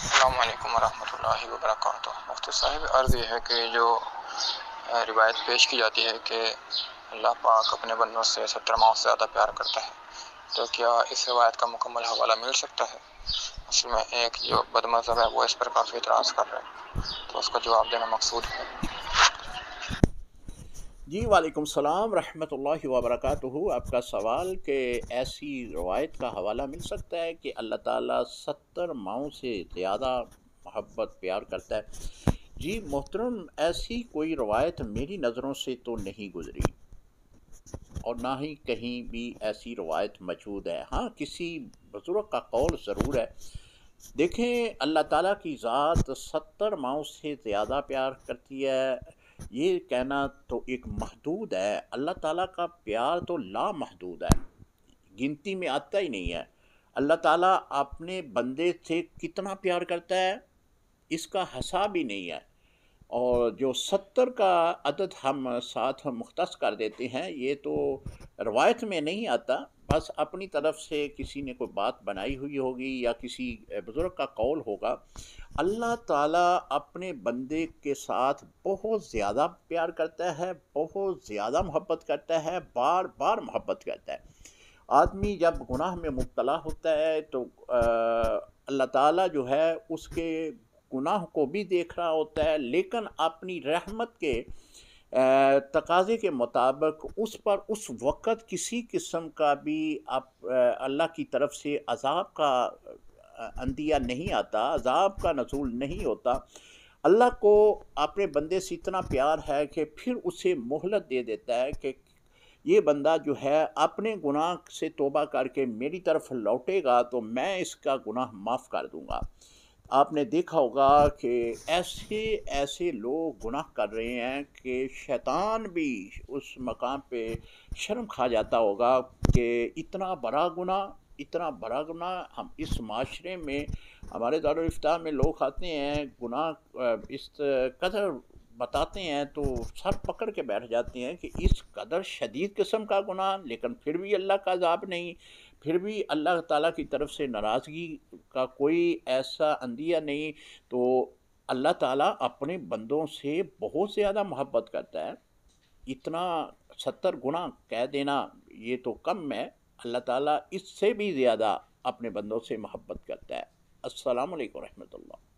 السلام علیکم ورحمۃ اللہ وبرکاتہ۔ مفتی صاحب، عرض یہ ہے کہ جو روایت پیش کی جاتی ہے کہ اللہ پاک اپنے بندوں سے 17 ماؤں سے زیادہ پیار کرتا ہے، تو کیا اس روایت کا مکمل حوالہ مل سکتا ہے؟ اصل میں ایک جو بد مذہب ہے وہ اس پر کافی اعتراض کر رہا ہے، تو اس کا جواب دینا مقصود ہے۔ جی وعلیکم السلام رحمۃ اللہ وبرکاتہ۔ آپ کا سوال کہ ایسی روایت کا حوالہ مل سکتا ہے کہ اللہ تعالیٰ 70 ماؤں سے زیادہ محبت پیار کرتا ہے؟ جی محترم، ایسی کوئی روایت میری نظروں سے تو نہیں گزری، اور نہ ہی کہیں بھی ایسی روایت موجود ہے۔ ہاں، کسی بزرگ کا قول ضرور ہے۔ دیکھیں، اللہ تعالیٰ کی ذات 70 ماؤں سے زیادہ پیار کرتی ہے، یہ کہنا تو ایک محدود ہے۔ اللہ تعالیٰ کا پیار تو لامحدود ہے، گنتی میں آتا ہی نہیں ہے۔ اللہ تعالیٰ اپنے بندے سے کتنا پیار کرتا ہے، اس کا حساب ہی نہیں ہے۔ اور جو 70 کا عدد ہم ساتھ مختص کر دیتے ہیں، یہ تو روایت میں نہیں آتا، بس اپنی طرف سے کسی نے کوئی بات بنائی ہوئی ہوگی یا کسی بزرگ کا قول ہوگا۔ اللہ تعالیٰ اپنے بندے کے ساتھ بہت زیادہ پیار کرتا ہے، بہت زیادہ محبت کرتا ہے، بار بار محبت کرتا ہے۔ آدمی جب گناہ میں مبتلا ہوتا ہے تو اللہ تعالیٰ جو ہے اس کے گناہ کو بھی دیکھ رہا ہوتا ہے، لیکن اپنی رحمت کے تقاضے کے مطابق اس پر اس وقت کسی قسم کا بھی اللہ کی طرف سے عذاب کا اندیہ نہیں آتا، عذاب کا نزول نہیں ہوتا۔ اللہ کو اپنے بندے سے اتنا پیار ہے کہ پھر اسے مہلت دے دیتا ہے کہ یہ بندہ جو ہے اپنے گناہ سے توبہ کر کے میری طرف لوٹے گا تو میں اس کا گناہ معاف کر دوں گا۔ آپ نے دیکھا ہوگا کہ ایسے ایسے لوگ گناہ کر رہے ہیں کہ شیطان بھی اس مقام پہ شرم کھا جاتا ہوگا کہ اتنا بڑا گناہ ہم اس معاشرے میں، ہمارے دارالفتاح میں لوگ آتے ہیں، گناہ اس قدر بتاتے ہیں تو سر پکڑ کے بیٹھ جاتے ہیں کہ اس قدر شدید قسم کا گناہ، لیکن پھر بھی اللہ کا عذاب نہیں، پھر بھی اللہ تعالیٰ کی طرف سے ناراضگی کا کوئی ایسا اندیہ نہیں۔ تو اللہ تعالیٰ اپنے بندوں سے بہت زیادہ محبت کرتا ہے۔ اتنا 70 گنا کہہ دینا یہ تو کم ہے، اللہ تعالیٰ اس سے بھی زیادہ اپنے بندوں سے محبت کرتا ہے۔ السلام علیکم رحمۃ اللہ۔